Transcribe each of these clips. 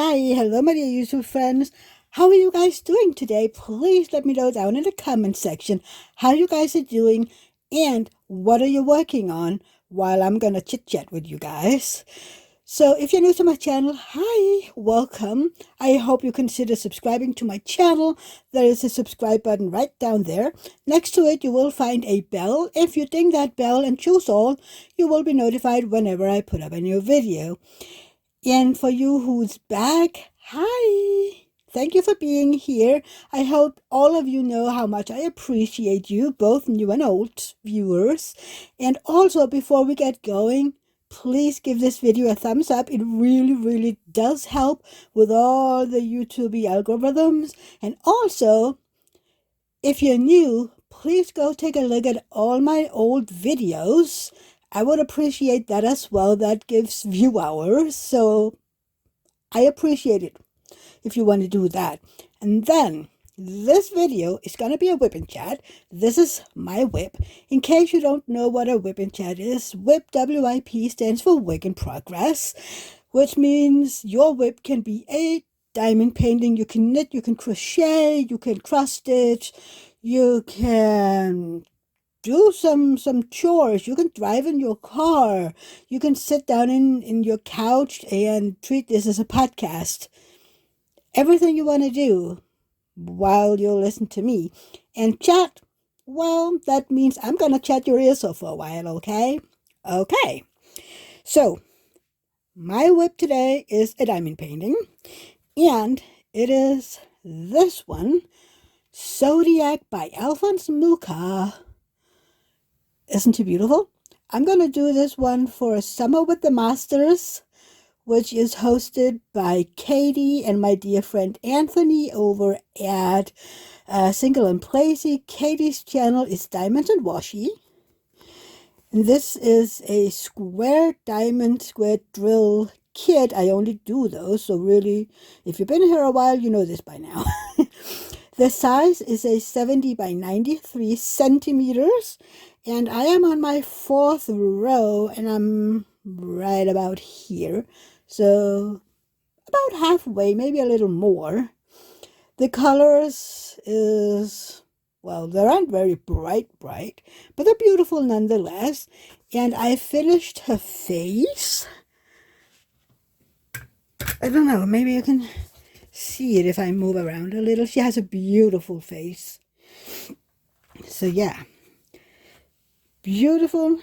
Hi, hello my dear YouTube friends. How are you guys doing today? Please let me know down in the comment section how you guys are doing and what are you working on while I'm gonna chit chat with you guys. So if you're new to my channel, hi, welcome. I hope you consider subscribing to my channel. There is a subscribe button right down there. Next to it, you will find a bell. If you ding that bell and choose all, you will be notified whenever I put up a new video. And for you who's back, hi! Thank you for being here. I hope all of you know how much I appreciate you, both new and old viewers. And also, before we get going, please give this video a thumbs up. It really does help with all the YouTube algorithms. And also, if you're new, please go take a look at all my old videos. I would appreciate that as well. That gives view hours, so I appreciate it if you want to do that. And then this video is going to be a whip and chat. This is my whip. In case you don't know what a whip and chat is, whip, W-I-P, stands for work in progress, which means your whip can be a diamond painting. You can knit, you can crochet, you can cross stitch, you can do some chores. You can drive in your car. You can sit down in your couch and treat this as a podcast. Everything you want to do while you listen to me. And chat, well, that means I'm going to chat your ears off for a while, okay? Okay. So, my whip today is a diamond painting. And it is this one, Zodiac by Alphonse Mucha. Isn't he beautiful? I'm going to do this one for Summer with the Masters, which is hosted by Katie and my dear friend Anthony over at Single and Placy. Katie's channel is Diamonds and Washi. And this is a square diamond square drill kit. I only do those, so really, if you've been here a while, you know this by now. The size is a 70 by 93 centimeters. And I am on my 4th row, and I'm right about here. So, about halfway, maybe a little more. The colors is, well, they aren't very bright, but they're beautiful nonetheless. And I finished her face. I don't know, maybe you can see it if I move around a little. She has a beautiful face. So, yeah. Beautiful.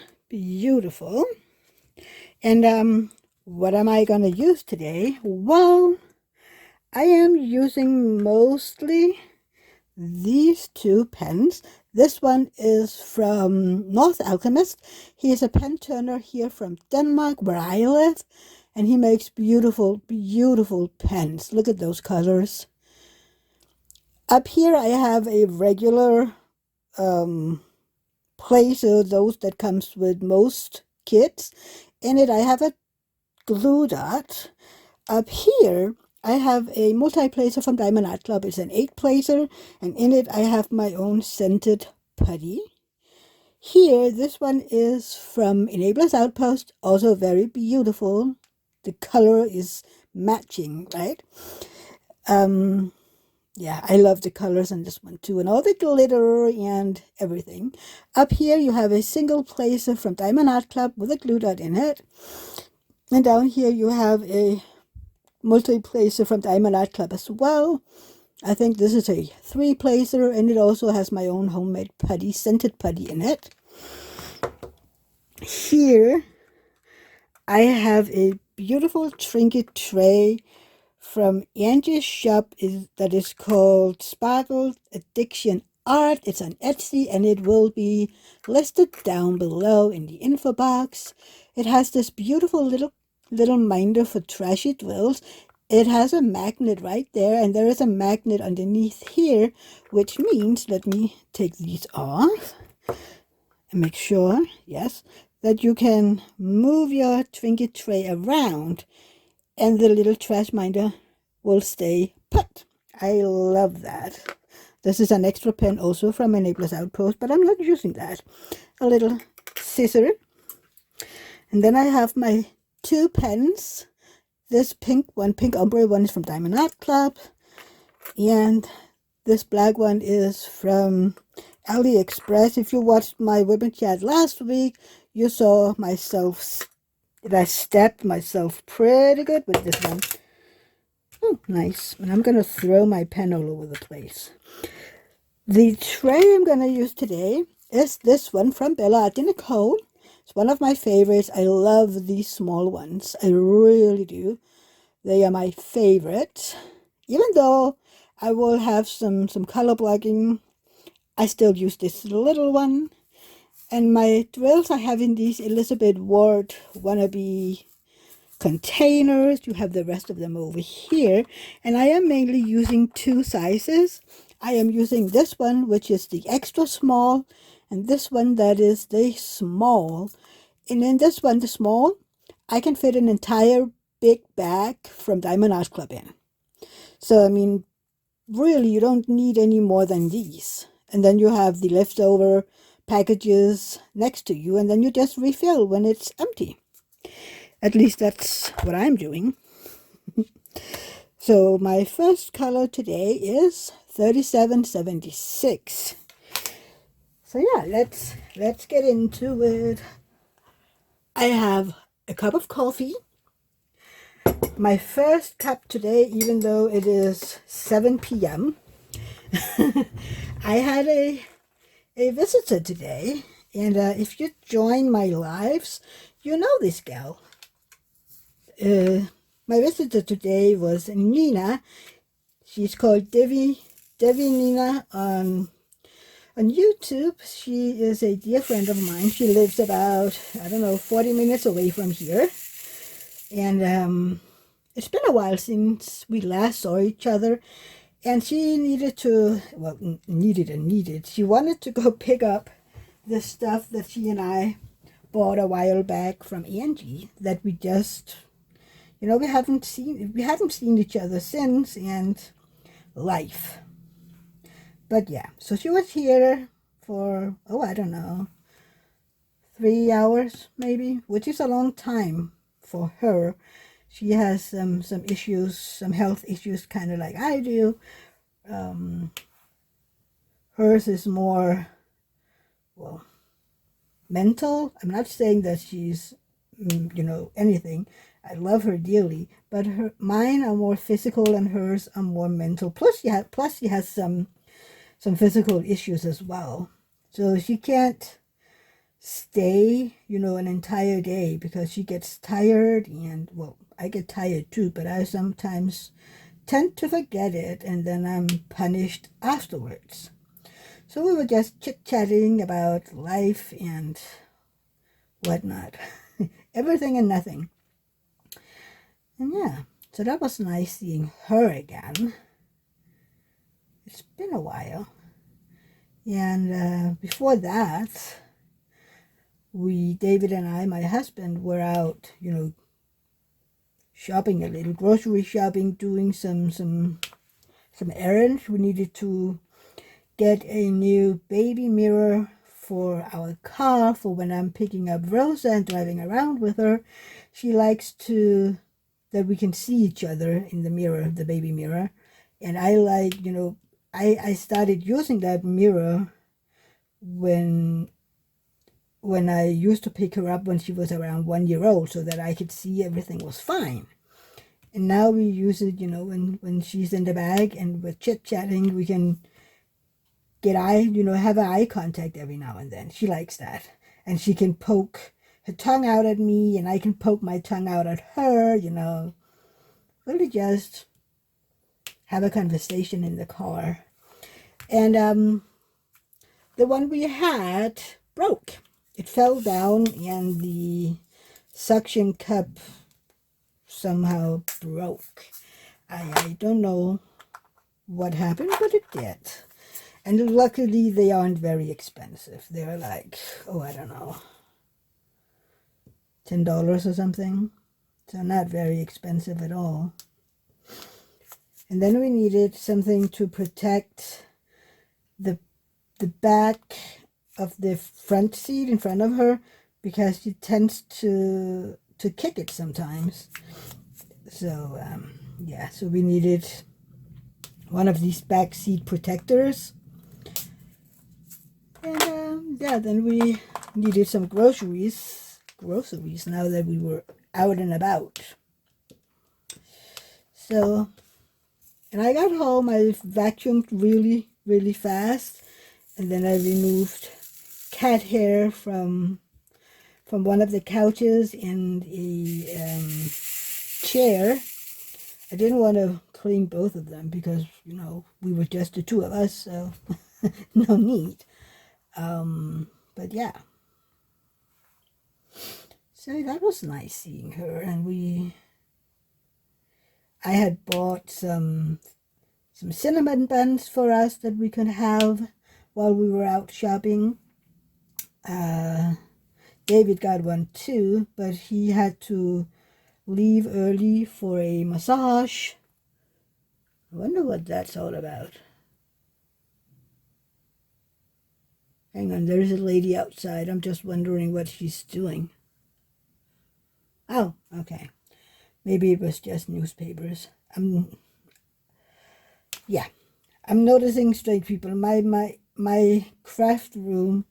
And what am I going to use today? Well, I am using mostly these two pens. This one is from North Alchemist. He is a pen turner here from Denmark, where I live, and he makes beautiful pens. Look at those colors. Up here I have a regular placer, those that comes with most kits. In it I have a glue dot. Up here I have a multi-placer from Diamond Art Club. It's an 8-placer, and in it I have my own scented putty. Here, this one is from Enabler's Outpost, also very beautiful. The color is matching, right? Yeah, I love the colors on this one too, and all the glitter and everything. Up here you have a single placer from Diamond Art Club with a glue dot in it. And down here you have a multi-placer from Diamond Art Club as well. I think this is a 3-placer, and it also has my own homemade putty, scented putty in it. Here I have a beautiful trinket tray from Angie's shop that is called Sparkle Addiction Art. It's on Etsy, and it will be listed down below in the info box. It has this beautiful little minder for trashy drills. It has a magnet right there, and there is a magnet underneath here, which means, let me take these off and make sure, yes, that you can move your trinket tray around and the little trash minder will stay put. I love that. This is an extra pen also from Enabler's Outpost, but I'm not using that. A little scissor. And then I have my 2 pens This pink ombre one is from Diamond Art Club. And this black one is from AliExpress. If you watched my Wip Chat last week, you saw myself, I stepped myself pretty good with this one. Oh, nice. And I'm going to throw my pen all over the place. The tray I'm going to use today is this one from Bella Art Nicole. It's one of my favorites. I love these small ones. I really do. They are my favorite. Even though I will have some color blocking, I still use this little one. And my drills I have in these Elizabeth Ward wannabe containers. You have the rest of them over here. And I am mainly using two sizes. I am using this one, which is the extra small, and this one that is the small. And in this one, the small, I can fit an entire big bag from Diamond Art Club in. So, I mean, really, you don't need any more than these. And then you have the leftover packages next to you, and then you just refill when it's empty. At least that's what I'm doing. So my first color today is 3776. So yeah, let's get into it. I have a cup of coffee. My first cup today, even though it is 7 p.m. I had a visitor today, and if you join my lives, you know this gal. My visitor today was Nina. She's called Devi Nina on YouTube. She is a dear friend of mine. She lives about, I don't know, 40 minutes away from here. And it's been a while since we last saw each other. And she needed to, well, needed. She wanted to go pick up the stuff that she and I bought a while back from Angie that we just, you know, we haven't seen each other since, and life. But yeah, so she was here for, oh, I don't know, 3 hours maybe, which is a long time for her. She has some issues, some health issues, kind of like I do. Hers is more, well, mental. I'm not saying that she's, you know, anything. I love her dearly, but mine are more physical and hers are more mental. Plus she has some physical issues as well. So she can't stay, you know, an entire day because she gets tired, and well, I get tired too, but I sometimes tend to forget it, and then I'm punished afterwards. So we were just chit-chatting about life and whatnot. Everything and nothing. And yeah, so that was nice seeing her again. It's been a while. And before that, David and I, my husband, were out, you know, shopping a little, grocery shopping, doing some errands. We needed to get a new baby mirror for our car for when I'm picking up Rosa and driving around with her. She likes that we can see each other in the mirror, the baby mirror. And I like, you know, I started using that mirror when I used to pick her up when she was around 1 year old, so that I could see everything was fine. And now we use it, you know, when she's in the bag and we're chit-chatting, we can have eye contact every now and then. She likes that. And she can poke her tongue out at me, and I can poke my tongue out at her, you know. Really just have a conversation in the car. And the one we had broke. It fell down, and the suction cup somehow broke. I don't know what happened, but it did. And luckily, they aren't very expensive. They're like, oh, I don't know, $10 or something. So not very expensive at all. And then we needed something to protect the back of the front seat in front of her, because she tends to kick it sometimes. So yeah, so we needed one of these back seat protectors. And yeah, then we needed some groceries now that we were out and about. So, and I got home, I vacuumed really, really fast, and then I removed cat hair from one of the couches and a chair. I didn't want to clean both of them because, you know, we were just the two of us, so no need. But yeah. So that was nice seeing her. And I had bought some cinnamon buns for us that we could have while we were out shopping. David got one too, but he had to leave early for a massage. I wonder what that's all about. Hang on, there's a lady outside. I'm just wondering what she's doing. Oh, okay. Maybe it was just newspapers. Yeah, I'm noticing strange people. My craft room,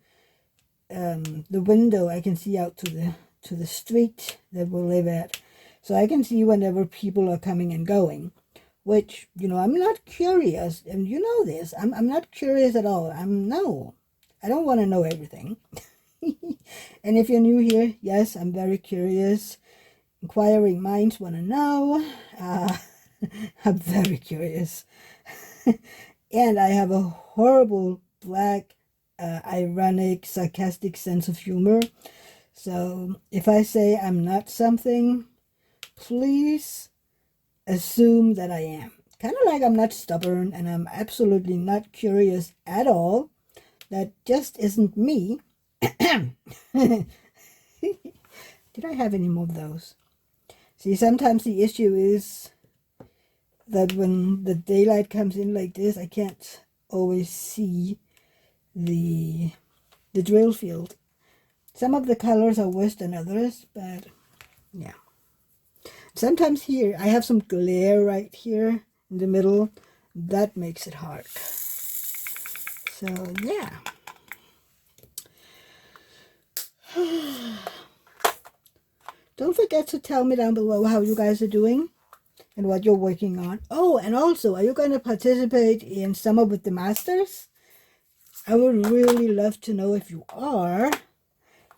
the window, I can see out to the street that we live at. So I can see whenever people are coming and going, which, you know, I'm not curious. And you know this. I'm not curious at all. I don't want to know everything. And if you're new here, yes, I'm very curious. Inquiring minds want to know. I'm very curious. And I have a horrible black, ironic, sarcastic sense of humor. So if I say I'm not something, please assume that I am. Kind of like I'm not stubborn and I'm absolutely not curious at all. That just isn't me. Did I have any more of those? See, sometimes the issue is that when the daylight comes in like this, I can't always see the drill field. Some of the colors are worse than others, but yeah. Sometimes here, I have some glare right here in the middle. That makes it hard. So, yeah. Don't forget to tell me down below how you guys are doing and what you're working on. Oh, and also, are you going to participate in Summer with the Masters? I would really love to know if you are.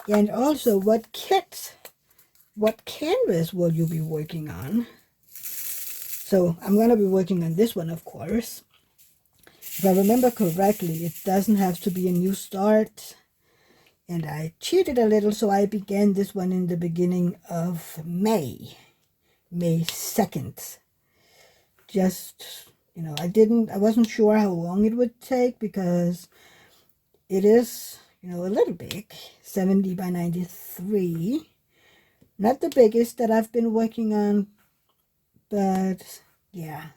And also, what canvas will you be working on? So, I'm going to be working on this one, of course. If I remember correctly, it doesn't have to be a new start. And I cheated a little, so I began this one in the beginning of May 2nd. Just, you know, I wasn't sure how long it would take because it is, you know, a little big, 70 by 93. Not the biggest that I've been working on, but yeah.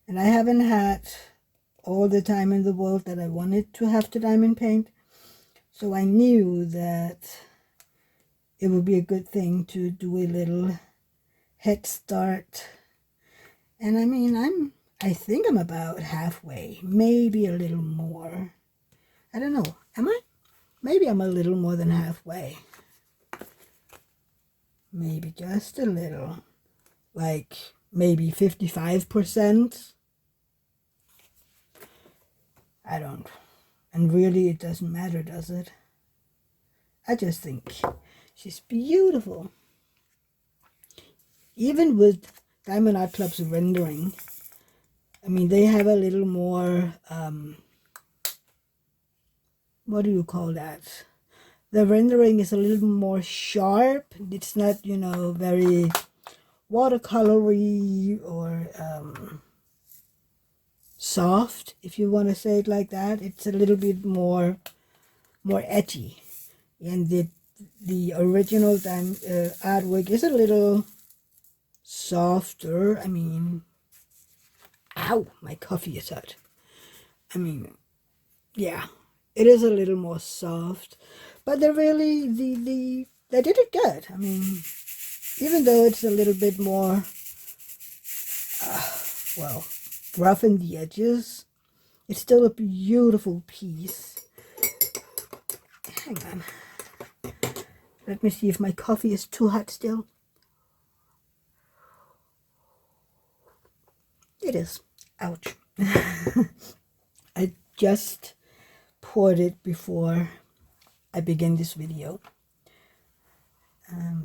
And I haven't had all the time in the world that I wanted to have to diamond paint. So I knew that it would be a good thing to do a little head start. And I mean, I think I'm about halfway, maybe a little more. I don't know. Am I? Maybe I'm a little more than halfway. Maybe just a little. Like maybe 55%. I don't. And really, it doesn't matter, does it? I just think she's beautiful. Even with Diamond Art Club's rendering, I mean, they have a little more, what do you call that? The rendering is a little more sharp. It's not, you know, very watercolory or soft, if you want to say it like that. It's a little bit more edgy. And the original artwork is a little softer. I mean, ow, my coffee is hot. I mean, yeah, it is a little more soft, but they really, they did it good. I mean, even though it's a little bit more well, rough in the edges. It's still a beautiful piece. Hang on. Let me see if my coffee is too hot still. It is. Ouch. I just poured it before I begin this video.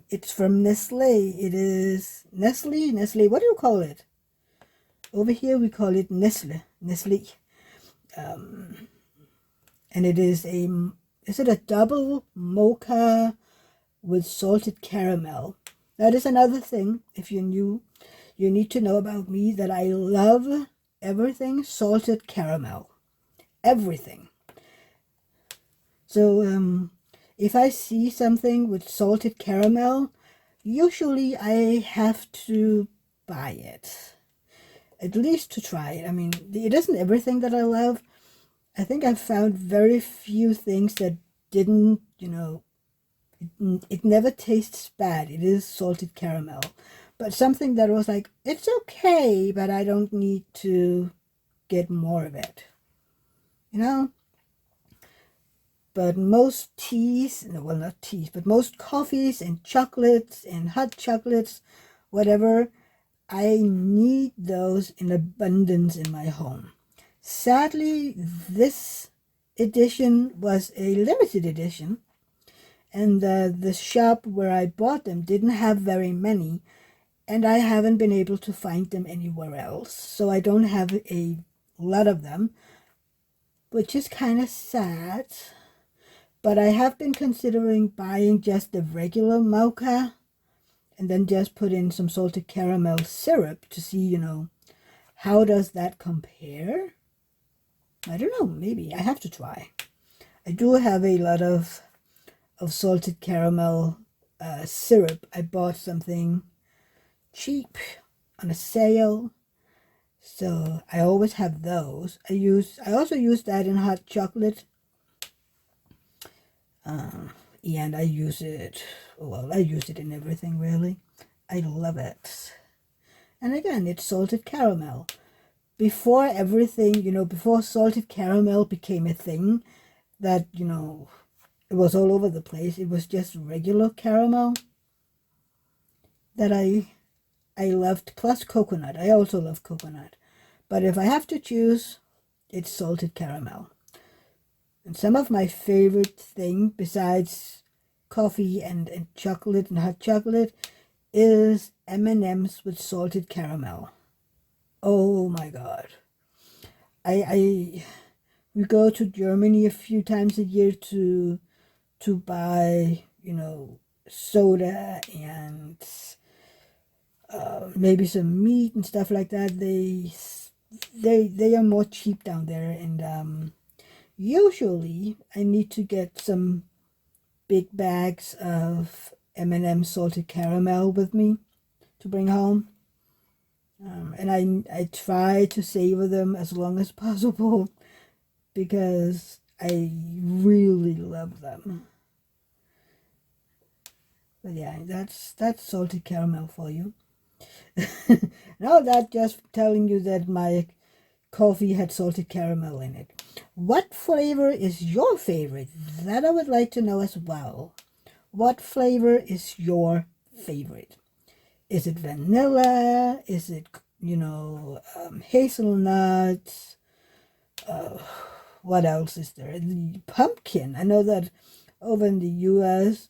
It's from Nestle. It is Nestle. What do you call it? Over here we call it Nestle. And it is it a double mocha with salted caramel? That is another thing, if you're new, you need to know about me, that I love everything salted caramel. Everything. So if I see something with salted caramel, usually I have to buy it. At least to try it. I mean, it isn't everything that I love. I think I've found very few things that didn't, it never tastes bad. It is salted caramel. But something that was like, it's okay, but I don't need to get more of it. But most teas, well, not teas, but most coffees and chocolates and hot chocolates, whatever, I need those in abundance in my home. Sadly, this edition was a limited edition, and the shop where I bought them didn't have very many, and I haven't been able to find them anywhere else. So I don't have a lot of them, which is kind of sad. But I have been considering buying just the regular mocha and then just put in some salted caramel syrup to see, how does that compare? I don't know, maybe. I have to try. I do have a lot of salted caramel syrup. I bought something cheap on a sale, so I always have those. I also use that in hot chocolate. And I use it in everything, really. I love it. And again, it's salted caramel. Before everything, before salted caramel became a thing that, it was all over the place, it was just regular caramel that I loved, plus coconut. I also love coconut. But if I have to choose, it's salted caramel. And some of my favorite thing, besides coffee and chocolate and hot chocolate, is M&Ms with salted caramel. Oh my God. We go to Germany a few times a year to buy, soda and maybe some meat and stuff like that. They are more cheap down there, and usually I need to get some big bags of M&M salted caramel with me to bring home. And I try to savor them as long as possible because I really love them. But yeah, that's salted caramel for you. Now that just telling you that my coffee had salted caramel in it. What flavor is your favorite? That I would like to know as well. What flavor is your favorite? Is it vanilla? Is it, hazelnut? What else is there? The pumpkin. I know that over in the US,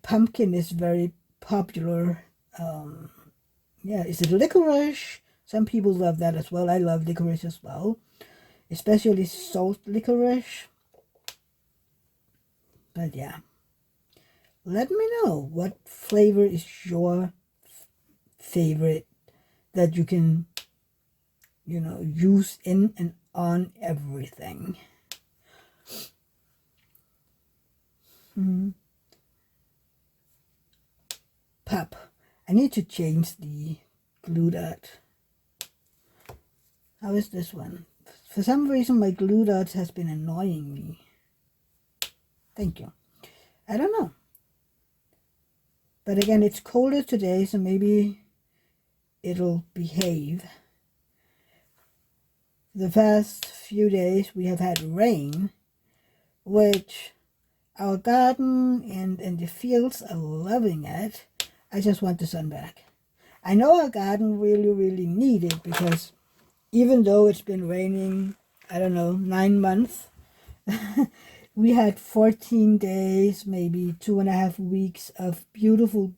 pumpkin is very popular. Yeah, is it licorice? Some people love that as well. I love licorice as well, especially salt licorice. But yeah, let me know what flavor is your favorite that you can, use in and on everything. Pop. I need to change the glue dot. How is this one? For some reason, my glue dot has been annoying me. Thank you. I don't know. But again, it's colder today, so maybe it'll behave. The past few days we have had rain, which our garden and the fields are loving it. I just want the sun back. I know our garden really need it, because even though it's been raining, I don't know, 9 months, we had 14 days, maybe 2.5 weeks of beautiful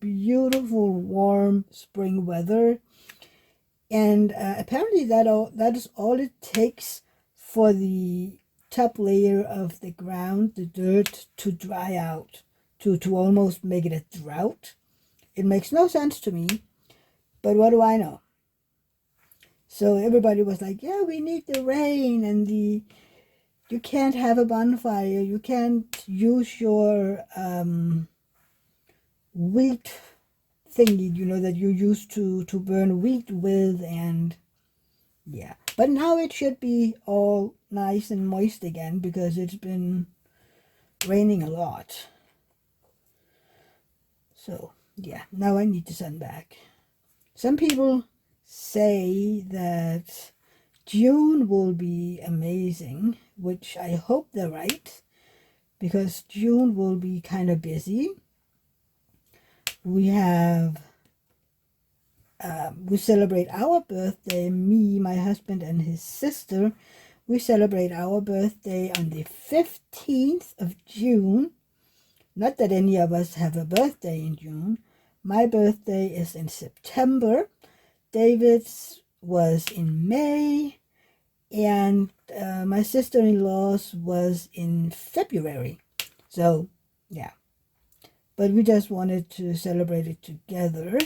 warm spring weather. And apparently that is all it takes for the top layer of the ground, the dirt, to dry out, to almost make it a drought. It makes no sense to me, but what do I know? So everybody was like, yeah, we need the rain, and you can't have a bonfire, you can't use your wheat thingy, that you used to burn wheat with, and yeah. But now it should be all nice and moist again, because it's been raining a lot. So yeah, now I need the sun back. Some people say that June will be amazing, which I hope they're right, because June will be kind of busy. We have we celebrate our birthday, me, my husband, and his sister. We celebrate our birthday on the 15th of June. Not that any of us have a birthday in June. My birthday is in September. David's was in May. And my sister-in-law's was in February. So, yeah. But we just wanted to celebrate it together.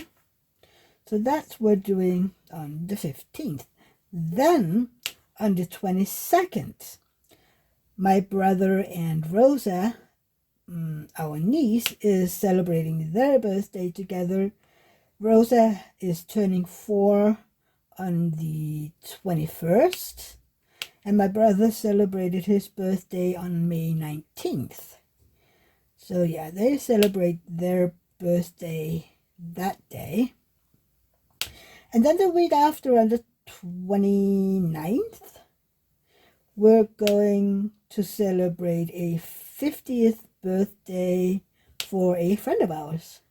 So that's what we're doing on the 15th. Then, on the 22nd, my brother and Rosa, our niece, is celebrating their birthday together. Rosa is turning 4 on the 21st. And my brother celebrated his birthday on May 19th. So yeah, they celebrate their birthday that day. And then the week after, on the 29th, we're going to celebrate a 50th birthday for a friend of ours.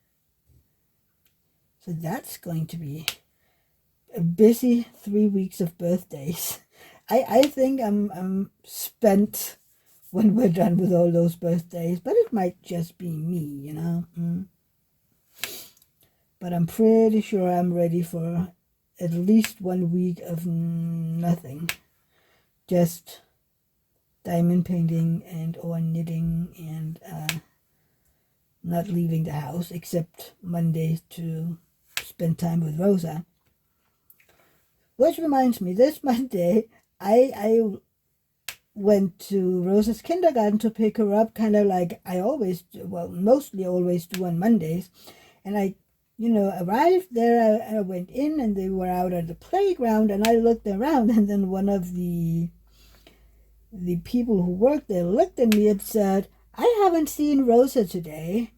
So that's going to be a busy 3 weeks of birthdays. I think I'm spent when we're done with all those birthdays, but it might just be me, But I'm pretty sure I'm ready for at least 1 week of nothing. Just diamond painting or knitting, and not leaving the house except Mondays to spend time with Rosa. Which reminds me, this Monday, I went to Rosa's kindergarten to pick her up, kind of like I always do, well, mostly always do on Mondays. And I, arrived there, I went in, and they were out at the playground, and I looked around, and then one of the people who worked there looked at me and said, I haven't seen Rosa today.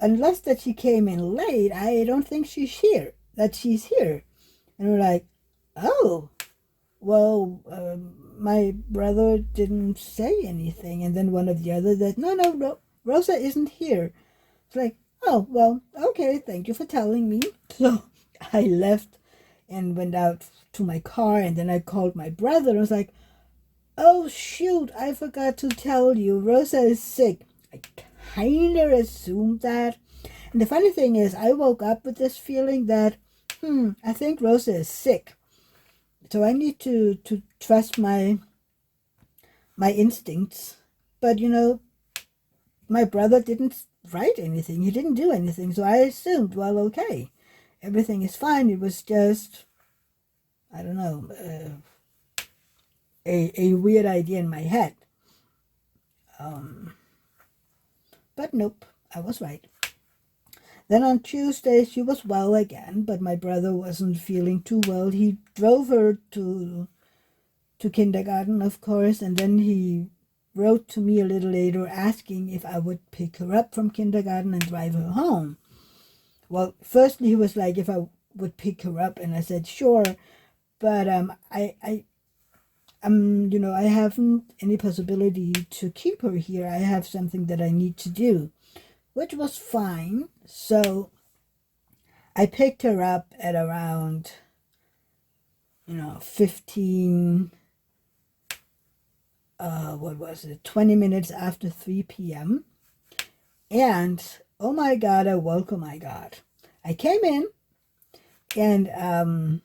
Unless that she came in late, I don't think she's here. And we're like, oh, well, my brother didn't say anything. And then one of the others said, no, Rosa isn't here. It's like, oh, well, okay, thank you for telling me. So I left and went out to my car, and then I called my brother and was like, oh, shoot, I forgot to tell you, Rosa is sick. I kind of assumed that. And the funny thing is, I woke up with this feeling that, I think Rosa is sick. So I need to trust my instincts. But, my brother didn't write anything. He didn't do anything. So I assumed, well, okay, everything is fine. It was just, I don't know, a weird idea in my head. But nope, I was right. Then on Tuesday, she was well again, but my brother wasn't feeling too well. He drove her to kindergarten, of course, and then he wrote to me a little later asking if I would pick her up from kindergarten and drive her home. Well, firstly, he was like, if I would pick her up, and I said sure, but I haven't any possibility to keep her here. I have something that I need to do, which was fine. So I picked her up at around 15 what was it, 20 minutes after 3 p.m. And oh my God, oh my God. I came in, and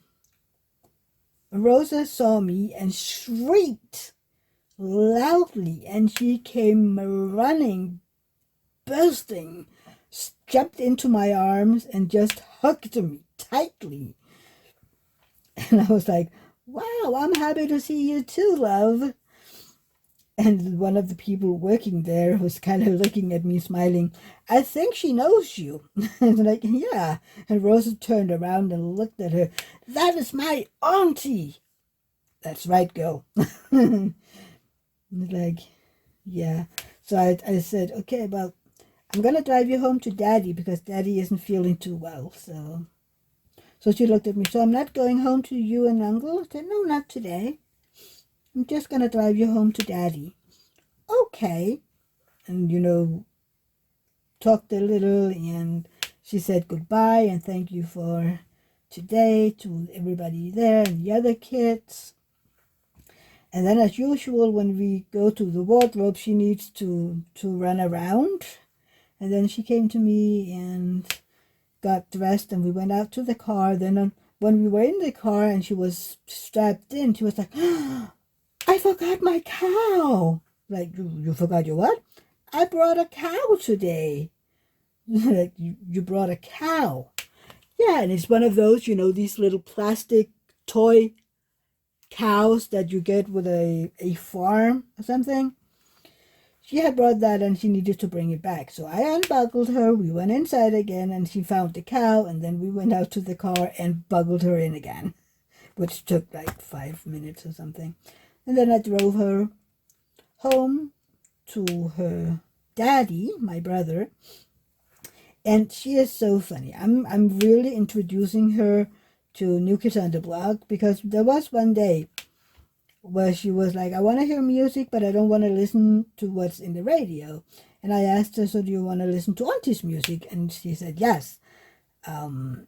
Rosa saw me and shrieked loudly, and she came running, bursting, jumped into my arms and just hugged me tightly. And I was like, wow, I'm happy to see you too, love. And one of the people working there was kind of looking at me, smiling. I think she knows you. And like, yeah. And Rosa turned around and looked at her. That is my auntie. That's right, girl. Like, yeah. So I said, okay, well, I'm going to drive you home to Daddy because Daddy isn't feeling too well. So she looked at me. So I'm not going home to you and Uncle? I said, no, not today. I'm just going to drive you home to Daddy. Okay. And, talked a little, and she said goodbye and thank you for today to everybody there and the other kids. And then as usual, when we go to the wardrobe, she needs to run around. And then she came to me and got dressed, and we went out to the car. Then when we were in the car and she was strapped in, she was like, oh, I forgot my cow. Like, you forgot your what? I brought a cow today. Like, you brought a cow. Yeah, and it's one of those, these little plastic toy cows that you get with a farm or something. She had brought that and she needed to bring it back. So I unbuckled her. We went inside again and she found the cow. And then we went out to the car and buckled her in again, which took like 5 minutes or something. And then I drove her home to her daddy, my brother. And she is so funny. I'm really introducing her to New Kids on the Block because there was one day where she was like, I want to hear music, but I don't want to listen to what's in the radio. And I asked her, so do you want to listen to Auntie's music? And she said yes. And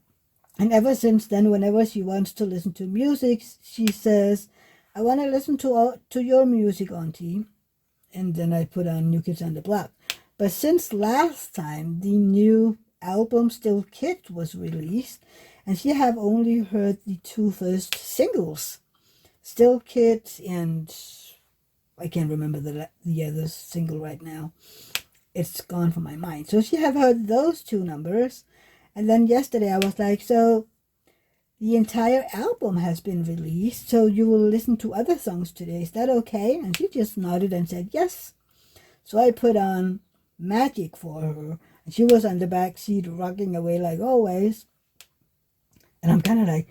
ever since then, whenever she wants to listen to music, she says, I want to listen to your music, Auntie. And then I put on New Kids on the Block. But since last time, the new album Still Kids was released, and she have only heard the 2 first singles, Still Kids, and I can't remember the other single right now. It's gone from my mind. So she have heard those 2 numbers, and then yesterday I was like, so the entire album has been released, so you will listen to other songs today. Is that okay? And she just nodded and said yes. So I put on Magic for her, and she was on the back seat rocking away like always. And I'm kind of like,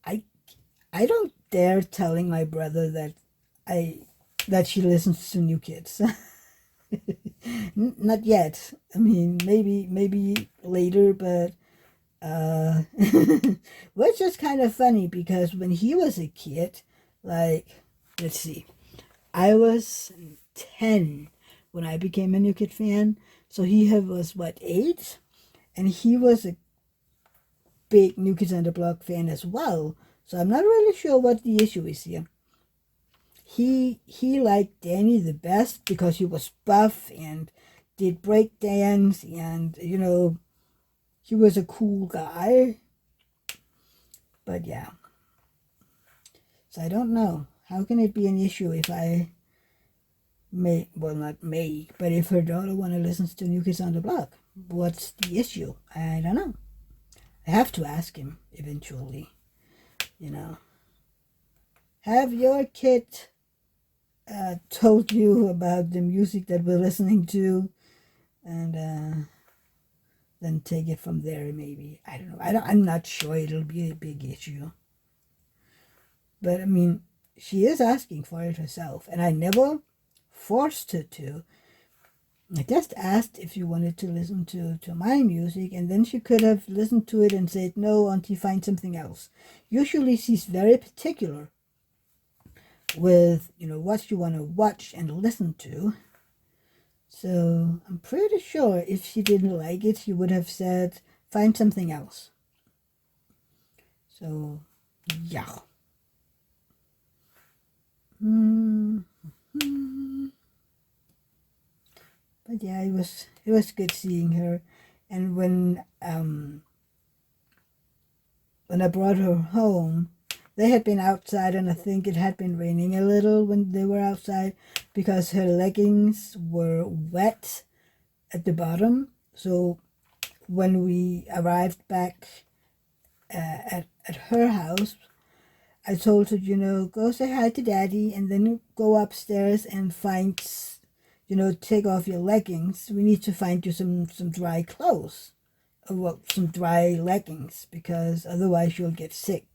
I don't dare telling my brother that she listens to New Kids. Not yet. I mean, maybe later, but which is kind of funny because when he was a kid, like, let's see, I was 10 when I became a New Kid fan. So he was, what, 8? And he was a big New Kids on the Block fan as well. So I'm not really sure what the issue is here. He liked Danny the best because he was buff and did break dance and, he was a cool guy. But yeah. So I don't know. How can it be an issue if I not may, but if her daughter want to listen to New Kids on the Block? What's the issue? I don't know. I have to ask him eventually. Have your kid told you about the music that we're listening to? And then take it from there, maybe. I don't know. I'm not sure it'll be a big issue. But, I mean, she is asking for it herself. And I never forced her to. I just asked if you wanted to listen to my music, and then she could have listened to it and said, no, Auntie, find something else. Usually she's very particular with, what you want to watch and listen to. So I'm pretty sure if she didn't like it, she would have said, find something else. So, yeah. But yeah, it was good seeing her. And when I brought her home, they had been outside, and I think it had been raining a little when they were outside because her leggings were wet at the bottom. So when we arrived back at her house, I told her, go say hi to Daddy and then go upstairs and find, take off your leggings. We need to find you some dry clothes, or well, some dry leggings, because otherwise you'll get sick.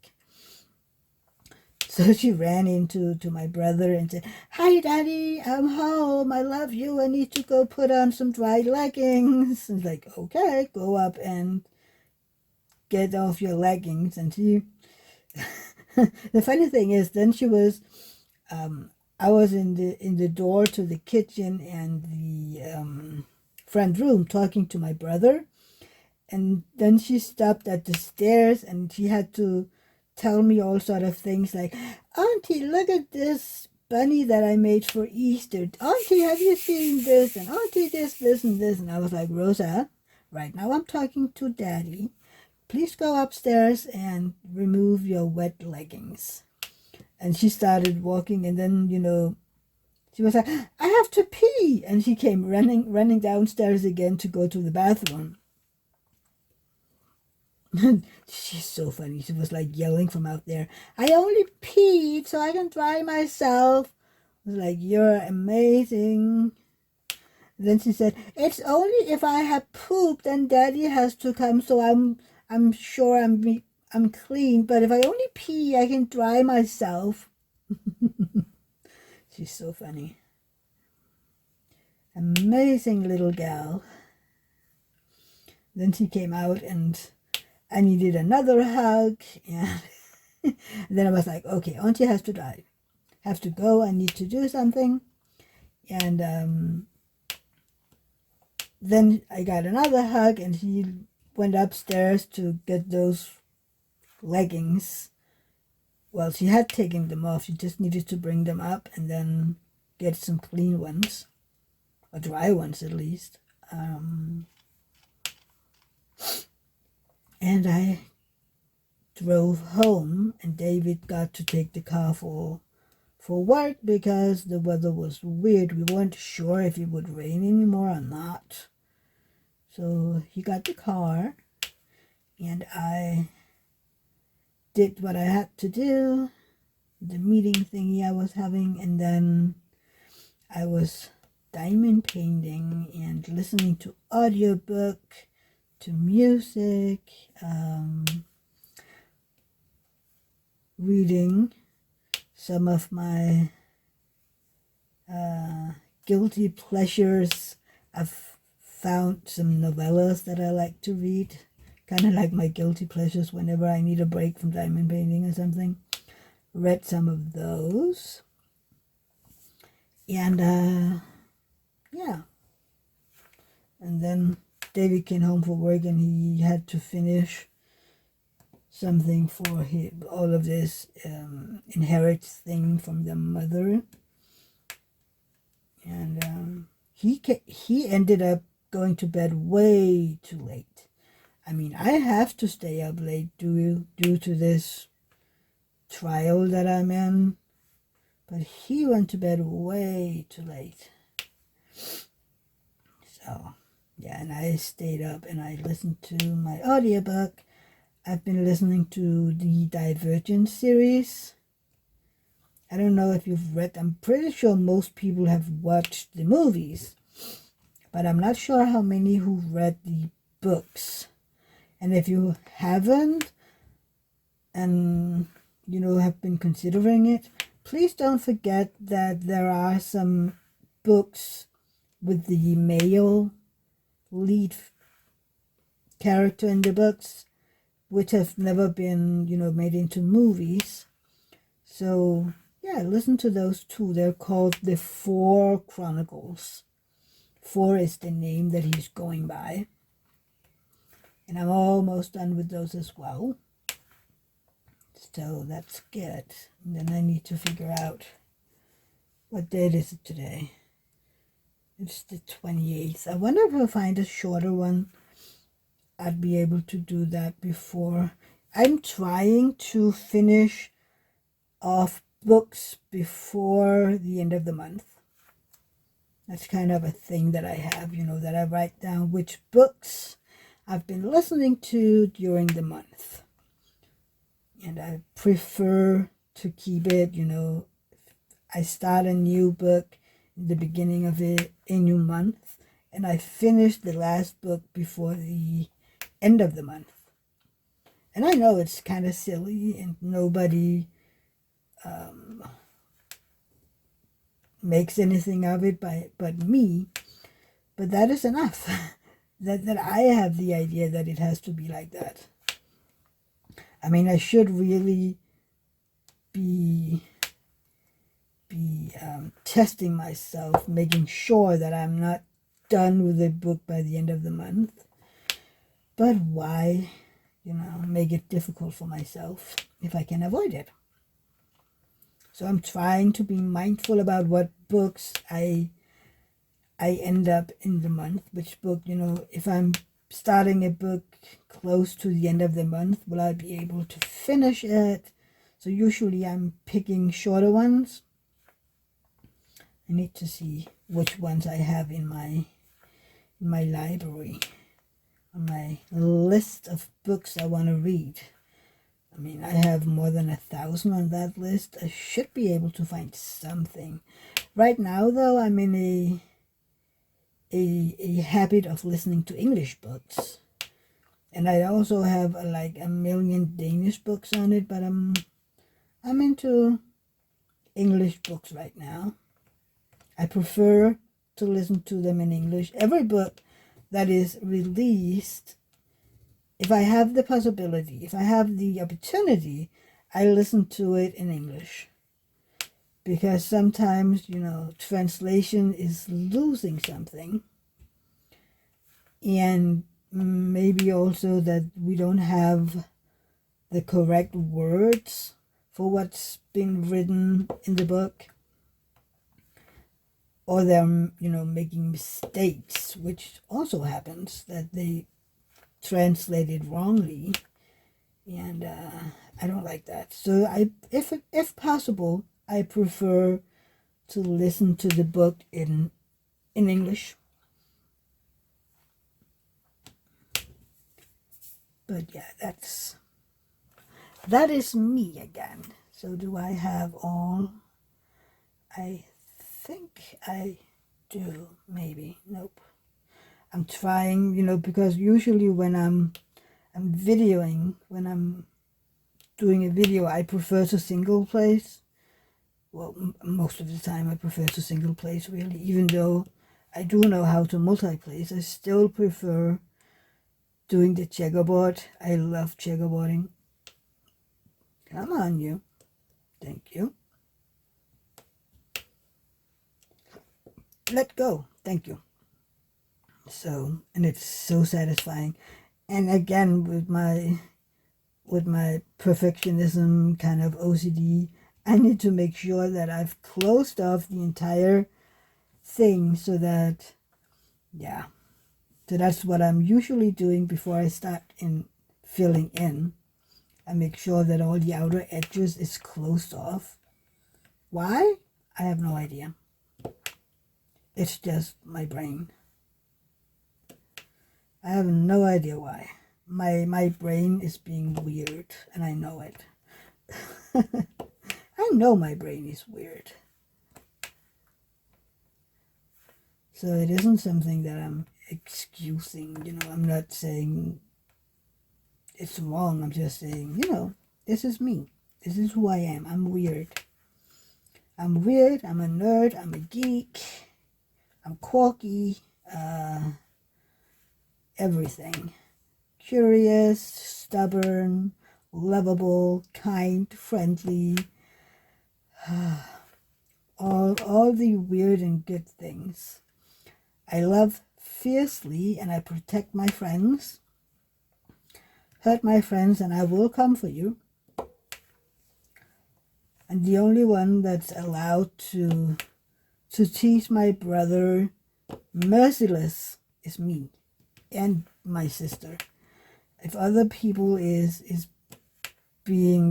So she ran into my brother and said, hi, Daddy, I'm home. I love you. I need to go put on some dry leggings. And like, okay, go up and get off your leggings. And she, the funny thing is, then she was, I was in the door to the kitchen and the front room talking to my brother. And then she stopped at the stairs and she had to tell me all sort of things like, Auntie, look at this bunny that I made for Easter. Auntie, have you seen this? And Auntie, this, and this. And I was like, Rosa, right now I'm talking to Daddy. Please go upstairs and remove your wet leggings. And she started walking, and then, she was like, I have to pee. And she came running downstairs again to go to the bathroom. She's so funny. She was like yelling from out there, I only peed so I can dry myself. I was like, you're amazing. Then she said, it's only if I have pooped and Daddy has to come, so I'm sure I'm clean, but if I only pee I can dry myself. She's so funny. Amazing little gal. Then she came out and I needed another hug, and then I was like, okay, Auntie has to drive. Have to go, I need to do something. And then I got another hug, and he went upstairs to get those leggings. Well, she had taken them off. She just needed to bring them up and then get some clean ones, or dry ones at least. And I drove home, and David got to take the car for work because the weather was weird. We weren't sure if it would rain anymore or not. So he got the car, and I did what I had to do, the meeting thingy I was having, and then I was diamond painting and listening to audiobook, to music, reading some of my guilty pleasures. I've found some novellas that I like to read, kind of like my guilty pleasures whenever I need a break from diamond painting or something. Read some of those. And yeah. And then David came home from work and he had to finish something for all of this inherits thing from the mother. And he ended up going to bed way too late. I mean, I have to stay up late due to this trial that I'm in, but he went to bed way too late. So, yeah, and I stayed up and I listened to my audiobook. I've been listening to the Divergent series. I don't know if you've read, I'm pretty sure most people have watched the movies, but I'm not sure how many who've read the books. And if you haven't, and have been considering it, please don't forget that there are some books with the male lead character in the books, which have never been, made into movies. So, yeah, listen to those two. They're called the Four Chronicles. Four is the name that he's going by. And I'm almost done with those as well. So that's good. And then I need to figure out what date is it today. It's the 28th. I wonder if I'll find a shorter one. I'd be able to do that before. I'm trying to finish off books before the end of the month. That's kind of a thing that I have, that I write down which books I've been listening to during the month. And I prefer to keep it, I start a new book in the beginning of a new month, and I finish the last book before the end of the month. And I know it's kind of silly, and nobody makes anything of it but me, but that is enough. that I have the idea that it has to be like that. I mean, I should really be testing myself, making sure that I'm not done with the book by the end of the month. But why, make it difficult for myself if I can avoid it? So I'm trying to be mindful about what books I end up in the month, which book, if I'm starting a book close to the end of the month, will I be able to finish it? So usually I'm picking shorter ones. I need to see which ones I have in my library, on my list of books I want to read. I mean, I have more than 1,000 on that list. I should be able to find something. Right now, though, I'm in a habit of listening to English books. And I also have like 1,000,000 Danish books on it, but I'm into English books right now. I prefer to listen to them in English. Every book that is released, if I have the possibility, if I have the opportunity, I listen to it in English. Because sometimes, translation is losing something. And maybe also that we don't have the correct words for what's been written in the book. Or they're, making mistakes, which also happens, that they translated wrongly. And I don't like that. So if possible, I prefer to listen to the book in English. But yeah, that is me again. So do I have all? I think I do, maybe. Nope. I'm trying, because usually when I'm videoing, when I'm doing a video, I prefer to single place. Well, most of the time I prefer to single place, really. Even though I do know how to multi-place, I still prefer doing the checkerboard. I love checkerboarding. Come on, you. Thank you. Let go. Thank you. So, and it's so satisfying. And again, with my perfectionism kind of OCD, I need to make sure that I've closed off the entire thing so that, yeah. So that's what I'm usually doing before I start filling in. I make sure that all the outer edges is closed off. Why? I have no idea. It's just my brain. I have no idea why. My brain is being weird, and I know it. I know my brain is weird. So it isn't something that I'm excusing, I'm not saying it's wrong. I'm just saying, this is me. This is who I am. I'm weird. I'm weird. I'm a nerd. I'm a geek. I'm quirky, everything. Curious, stubborn, lovable, kind, friendly, all the weird and good things. I love fiercely and I protect my friends. Hurt my friends and I will come for you. And the only one that's allowed to tease my brother merciless is me and my sister. If other people is being,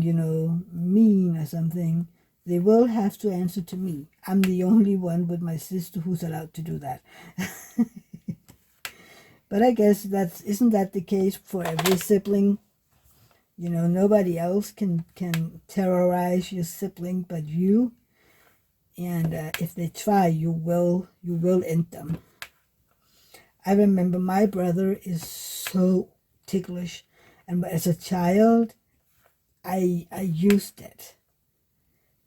mean or something, they will have to answer to me. I'm the only one with my sister who's allowed to do that. But I guess isn't that the case for every sibling? Nobody else can terrorize your sibling but you. And if they try, you will end them. I remember my brother is so ticklish, and as a child, I used it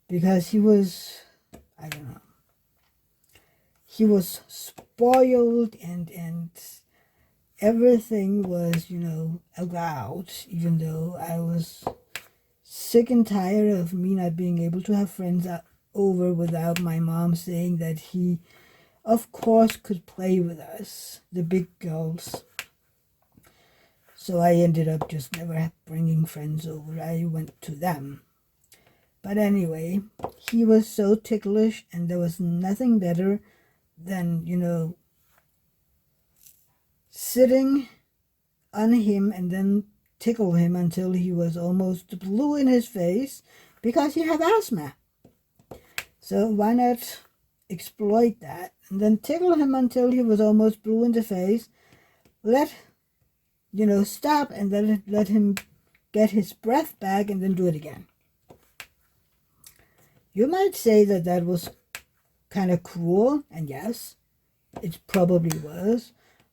because he was, I don't know, he was spoiled and everything was, allowed, even though I was sick and tired of me not being able to have friends over without my mom saying that he, of course, could play with us, the big girls. So I ended up just never bringing friends over. I went to them. But anyway, he was so ticklish, and there was nothing better than, sitting on him and then tickle him until he was almost blue in his face because he had asthma. So why not exploit that and then tickle him until he was almost blue in the face, stop and then let him get his breath back and then do it again. You might say that was kind of cruel, and yes, it probably was,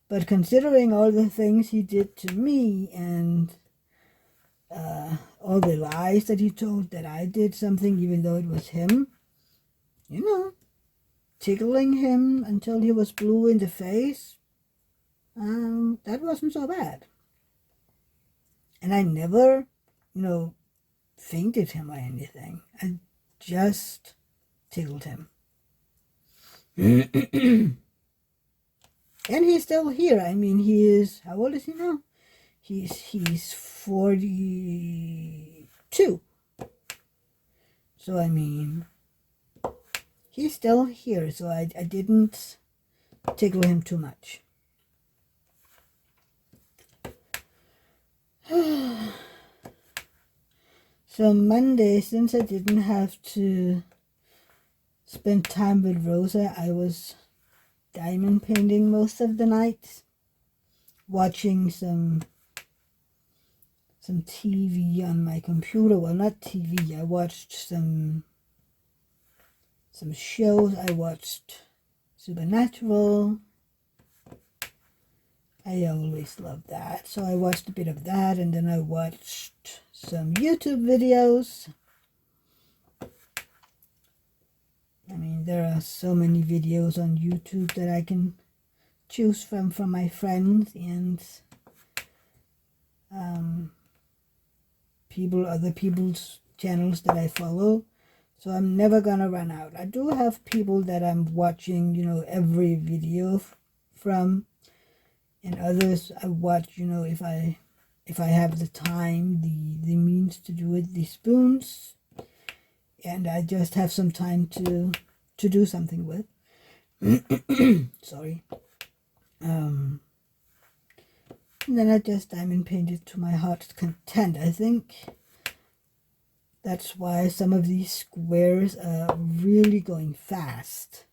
but considering all the things he did to me and all the lies that he told that I did something even though it was him, tickling him until he was blue in the face, that wasn't so bad. And I never, fainted him or anything. I just tickled him. And he's still here. I mean, he is, how old is he now? He's 42. So, I mean, he's still here. So I didn't tickle him too much. So Monday, since I didn't have to spend time with Rosa, I was diamond painting most of the night, watching some TV on my computer. Well, not TV. I watched some shows. I watched Supernatural. I always love that. So I watched a bit of that, and then I watched some YouTube videos. I mean, there are so many videos on YouTube that I can choose from my friends and other people's channels that I follow. So I'm never gonna run out. I do have people that I'm watching, every video from, and others I watch, if I have the time, the means to do it, the spoons, and I just have some time to do something with. Sorry. And then I just diamond painted to my heart's content. I think that's why some of these squares are really going fast,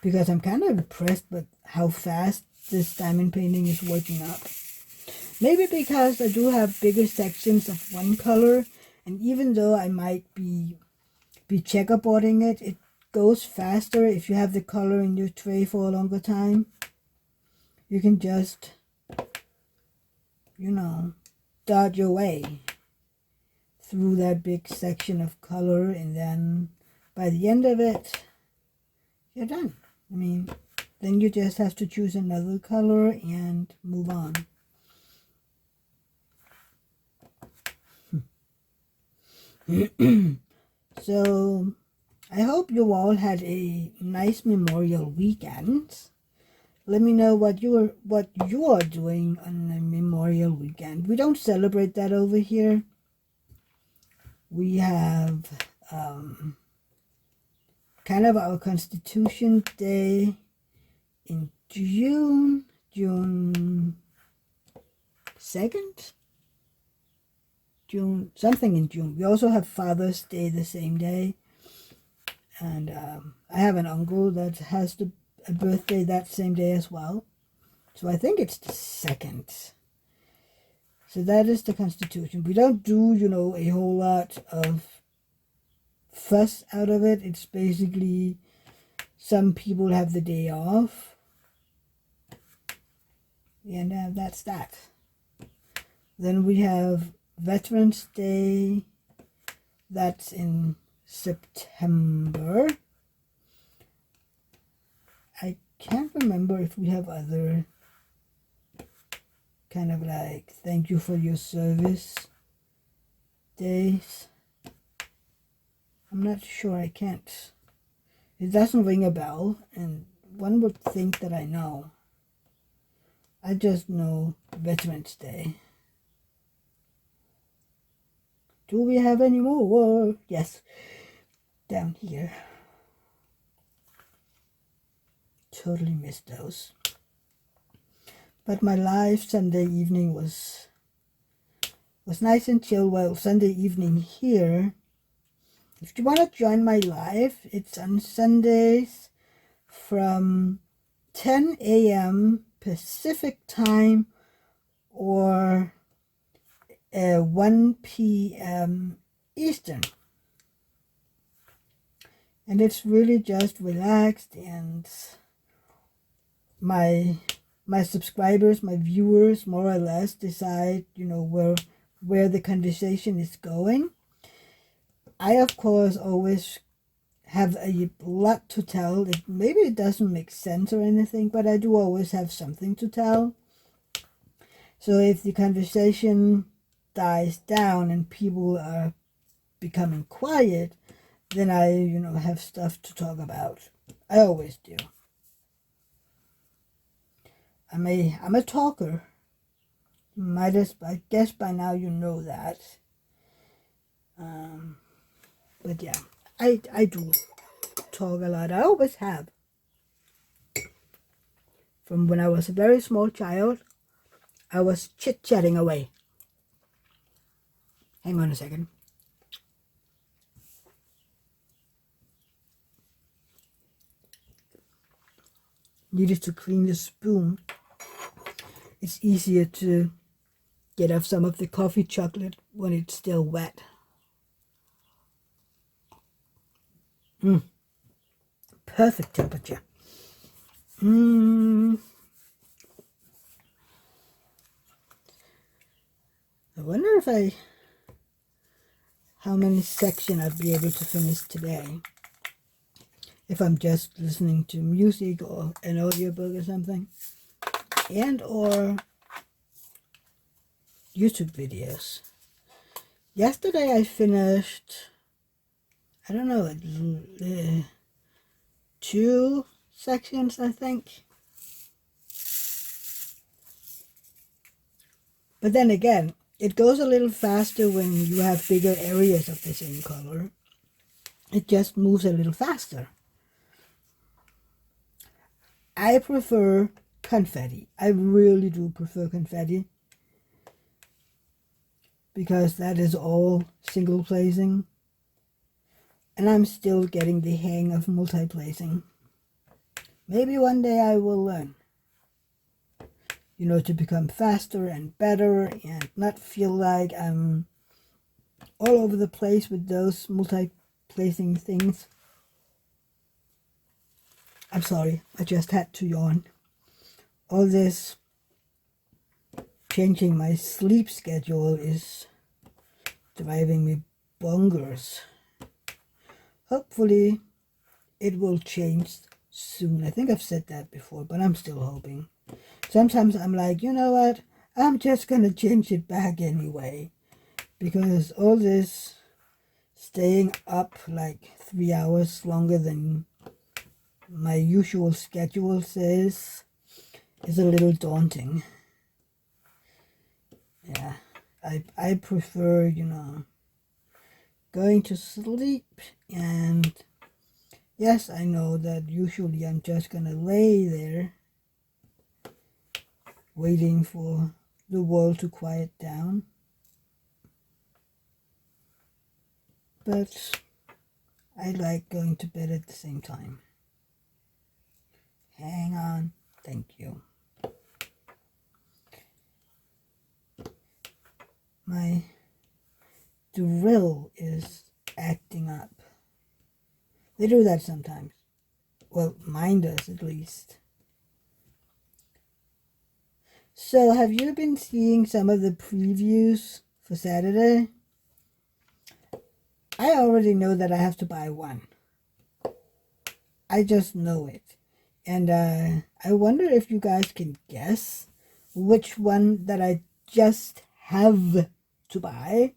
because I'm kind of impressed with how fast this diamond painting is working up. Maybe because I do have bigger sections of one color, and even though I might be checkerboarding it, it goes faster if you have the color in your tray for a longer time. You can just, dot your way through that big section of color, and then by the end of it, you're done. I mean, then you just have to choose another color and move on. So I hope you all had a nice Memorial weekend. Let me know what you are doing on a Memorial weekend. We don't celebrate that over here. We have kind of our Constitution Day in June 2nd? June, something in June. We also have Father's Day the same day. And I have an uncle that has a birthday that same day as well. So I think it's the 2nd. So that is the Constitution. We don't do, a whole lot of fuss out of it. It's basically some people have the day off. And that's that. Then we have Veterans Day. That's in September. I can't remember if we have other kind of like thank you for your service days. I'm not sure. I can't. It doesn't ring a bell, and one would think that I know. I just know Veterans Day. Do we have any more? Yes, down here. Totally missed those. But my live Sunday evening was nice and chill. Well, Sunday evening here. If you want to join my live, it's on Sundays from 10 a.m. Pacific time or 1 p.m. Eastern. And it's really just relaxed, and my subscribers, my viewers, more or less decide, where the conversation is going. I, of course, always have a lot to tell. Maybe it doesn't make sense or anything, but I do always have something to tell. So if the conversation dies down and people are becoming quiet, then I, have stuff to talk about. I always do. I'm a talker. I guess by now you know that. But yeah, I do talk a lot. I always have. From when I was a very small child, I was chit-chatting away. Hang on a second. Needed to clean the spoon. It's easier to get off some of the coffee chocolate when it's still wet. Perfect temperature. I wonder how many sections I'd be able to finish today. If I'm just listening to music or an audiobook or something. And or YouTube videos. Yesterday I finished, I don't know, 2 sections, I think. But then again, it goes a little faster when you have bigger areas of the same color. It just moves a little faster. I prefer confetti. I really do prefer confetti. Because that is all single placing. And I'm still getting the hang of multi-placing. Maybe one day I will learn. To become faster and better and not feel like I'm all over the place with those multi-placing things. I'm sorry, I just had to yawn. All this changing my sleep schedule is driving me bonkers. Hopefully it will change soon. I think I've said that before, but I'm still hoping. Sometimes I'm like, you know what? I'm just going to change it back anyway. Because all this staying up like 3 hours longer than my usual schedule says is a little daunting. Yeah, I prefer, going to sleep. And yes, I know that usually I'm just gonna lay there waiting for the world to quiet down. But I like going to bed at the same time. Hang on. Thank you. My drill is acting up. They do that sometimes. Well, mine does at least. So, have you been seeing some of the previews for Saturday? I already know that I have to buy one. I just know it. And I wonder if you guys can guess which one that I just have to buy.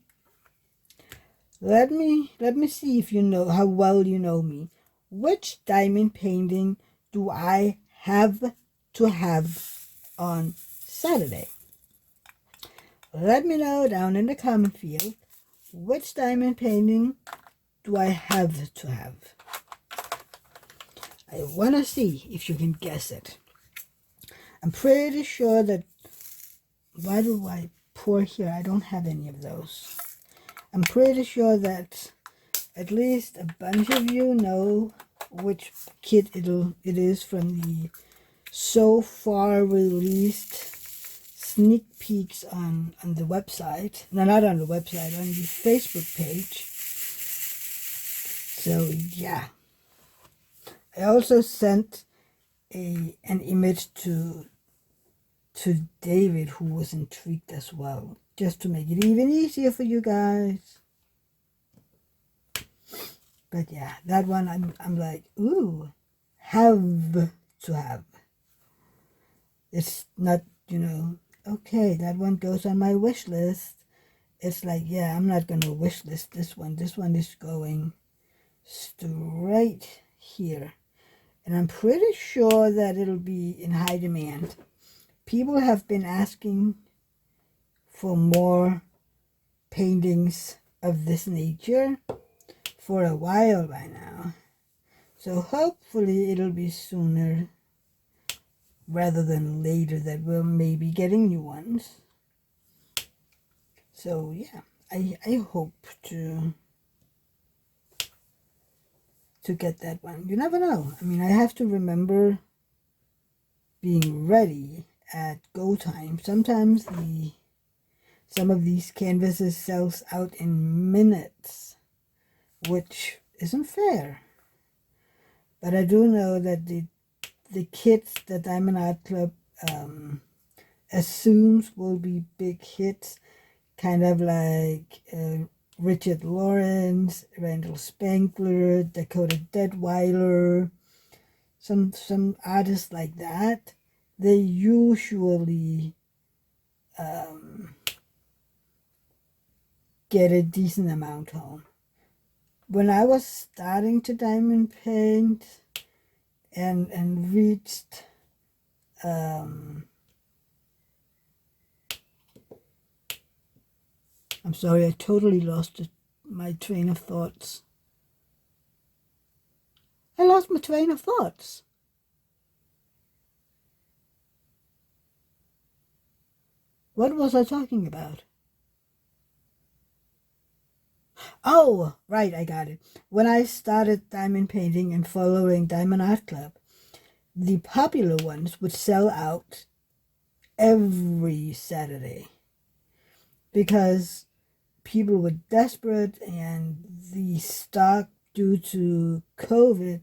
Let me see if you know how well you know me. Which diamond painting do I have to have on Saturday? Let me know down in the comment field. Which diamond painting do I have to have? I want to see if you can guess it. I'm pretty sure that... Why do I pour here? I don't have any of those. I'm pretty sure that at least a bunch of you know which kit it is from the so far released sneak peeks on the website. No, not on the website, on the Facebook page. So yeah. I also sent an image to David, who was intrigued as well, just to make it even easier for you guys. But yeah, that one I'm like, ooh, have to have. It's not, okay, that one goes on my wish list. It's like, yeah, I'm not going to wish list this one. This one is going straight here. And I'm pretty sure that it'll be in high demand. People have been asking for more paintings of this nature for a while by now. So hopefully it'll be sooner rather than later that we're maybe getting new ones. So yeah, I hope to get that one. You never know. I mean, I have to remember being ready at go time. Sometimes some of these canvases sells out in minutes, which isn't fair. But I do know that the kits that Diamond Art Club assumes will be big hits, kind of like Richard Lawrence, Randall Spangler, Dakota Deadweiler, some artists like that. They usually get a decent amount home. When I was starting to diamond paint and reached I'm sorry, I totally lost my train of thoughts. I lost my train of thoughts. What was I talking about? Oh, right, I got it. When I started diamond painting and following Diamond Art Club, the popular ones would sell out every Saturday because people were desperate, and the stock, due to COVID,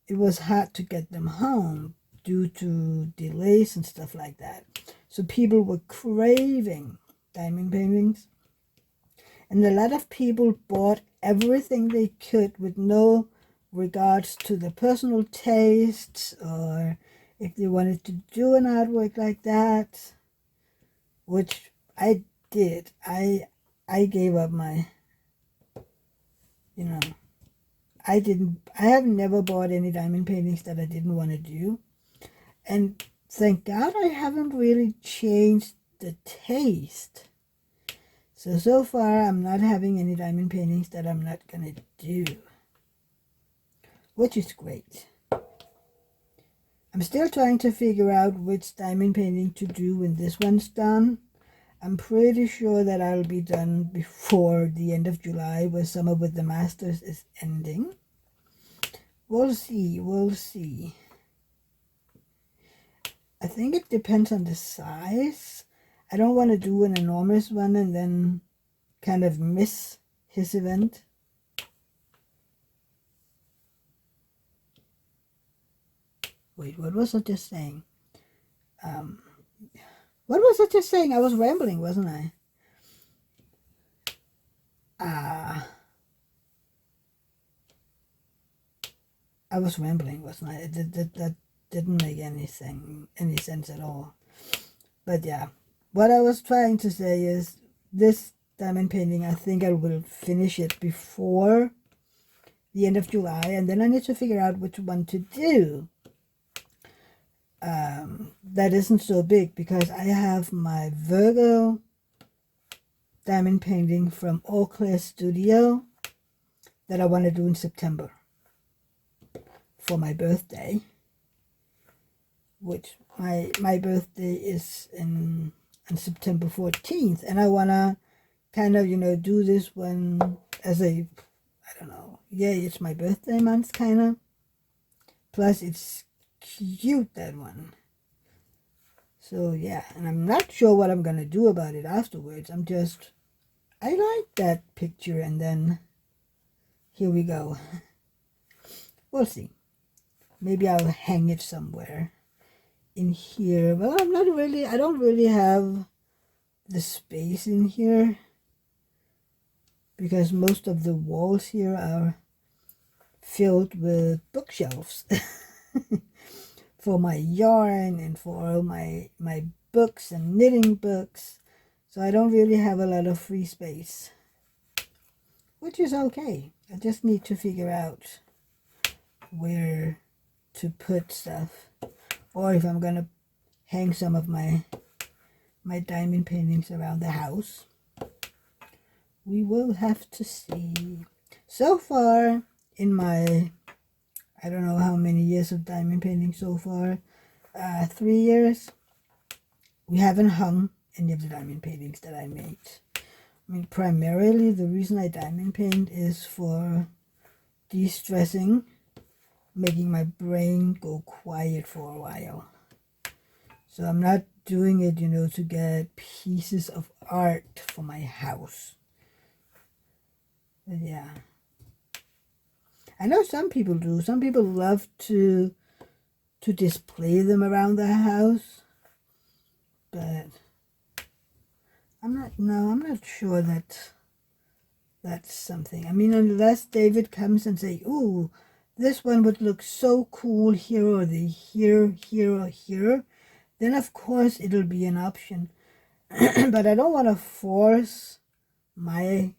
it was hard to get them home due to delays and stuff like that. So people were craving diamond paintings, and a lot of people bought everything they could with no regards to the personal tastes, or if they wanted to do an artwork like that, which I did. I gave up my, I have never bought any diamond paintings that I didn't want to do. And thank God I haven't really changed the taste. So far I'm not having any diamond paintings that I'm not going to do, which is great. I'm still trying to figure out which diamond painting to do when this one's done. I'm pretty sure that I'll be done before the end of July, where Summer with the Masters is ending. We'll see, we'll see. I think it depends on the size. I don't want to do an enormous one and then kind of miss his event. Wait, what was I just saying? What was I just saying? I was rambling, wasn't I? I was rambling, wasn't I? That didn't make any sense at all. But yeah, what I was trying to say is this diamond painting, I think I will finish it before the end of July, and then I need to figure out which one to do. That isn't so big, because I have my Virgo diamond painting from SparkleArtStudios that I want to do in September for my birthday, which my birthday is on September 14th, and I want to kind of, do this one as a, I don't know, yeah, it's my birthday month, kind of. Plus, it's cute, that one. So, yeah, and I'm not sure what I'm going to do about it afterwards. I like that picture, and then here we go. We'll see. Maybe I'll hang it somewhere in here. Well, I don't really have the space in here, because most of the walls here are filled with bookshelves for my yarn and for all my books and knitting books. So I don't really have a lot of free space, which is okay. I just need to figure out where to put stuff, or if I'm gonna hang some of my diamond paintings around the house. We will have to see. So far in my, I don't know how many years of diamond painting so far, 3 years, we haven't hung any of the diamond paintings that I made. I mean, primarily the reason I diamond paint is for de-stressing, making my brain go quiet for a while. So I'm not doing it, to get pieces of art for my house. But yeah. I know some people do. Some people love to display them around the house. But I'm not sure that that's something. I mean, unless David comes and say, ooh, this one would look so cool here, or here, or here, then of course it'll be an option. But I don't want to force my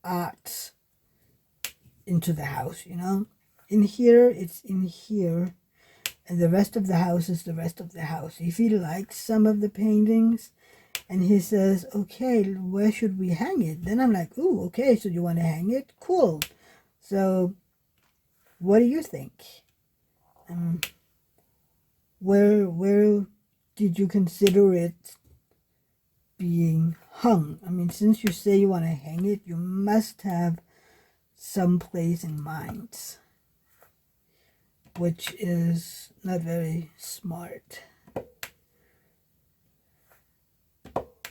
art into the house, In here, it's in here, and the rest of the house is the rest of the house. If he likes some of the paintings and he says, okay, where should we hang it? Then I'm like, ooh, okay, so you want to hang it? Cool. So what do you think? Where did you consider it being hung? I mean, since you say you want to hang it, you must have some place in mind, which is not very smart.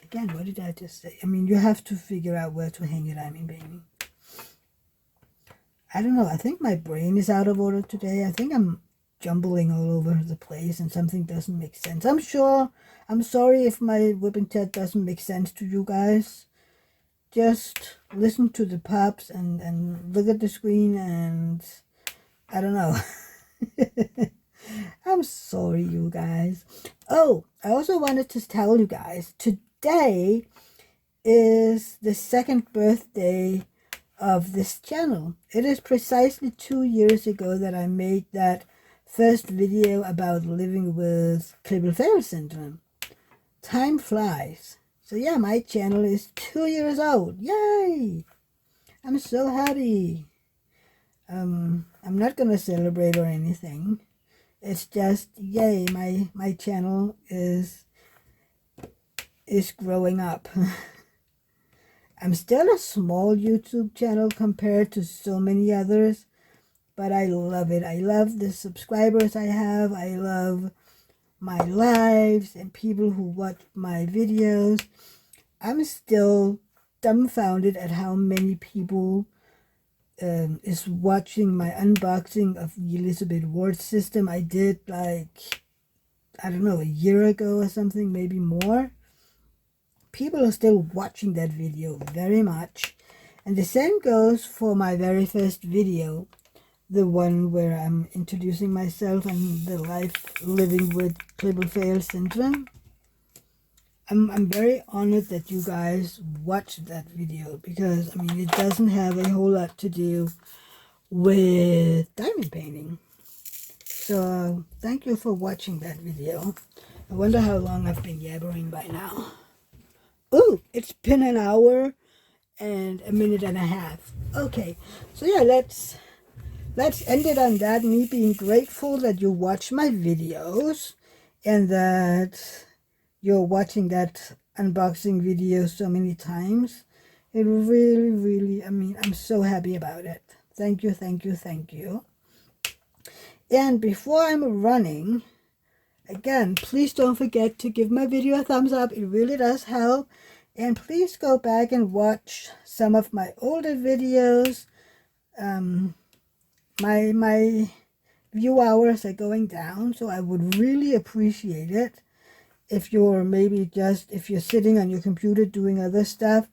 Again, what did I just say? I mean, you have to figure out where to hang your diamond painting. I don't know. I think my brain is out of order today. I think I'm jumbling all over the place and something doesn't make sense. I'm sorry if my Wip Chat doesn't make sense to you guys. Just listen to the pops and look at the screen and I don't know. I'm sorry, you guys. Oh, I also wanted to tell you guys, today is the second birthday of this channel. It is precisely 2 years ago that I made that first video about living with Klippel-Feil syndrome. Time flies. So yeah, my channel is 2 years old. Yay! I'm so happy. I'm not gonna celebrate or anything. It's just yay, my channel is growing up. I'm still a small YouTube channel compared to so many others, but I love it. I love the subscribers I have. I love my lives and people who watch my videos. I'm still dumbfounded at how many people is watching my unboxing of the Elizabeth Ward system I did like, I don't know, a year ago or something, maybe more. People are still watching that video very much. And the same goes for my very first video, the one where I'm introducing myself and the life living with Klippel-Feil syndrome. I'm very honored that you guys watched that video because, I mean, it doesn't have a whole lot to do with diamond painting. So, thank you for watching that video. I wonder how long I've been yabbering by now. Ooh, it's been an hour and a minute and a half. Okay, so yeah, let's end it on that. Me being grateful that you watch my videos and that you're watching that unboxing video so many times. It really, I mean, I'm so happy about it. Thank you, thank you, thank you. And before I'm running, again, please don't forget to give my video a thumbs up. It really does help. And please go back and watch some of my older videos. My view hours are going down, so I would really appreciate it if you're if you're sitting on your computer doing other stuff,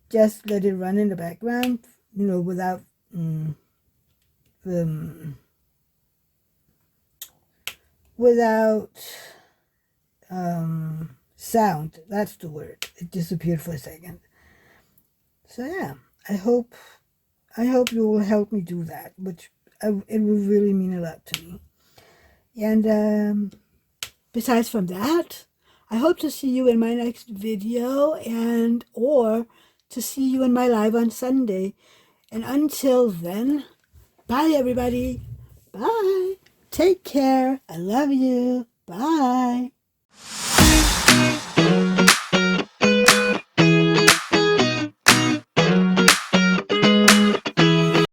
just let it run in the background, you know, without sound. That's the word. It disappeared for a second. So yeah, I hope you will help me do that, which it will really mean a lot to me. And besides from that, I hope to see you in my next video or to see you in my live on Sunday. And until then, bye everybody. Bye. Take care. I love you. Bye.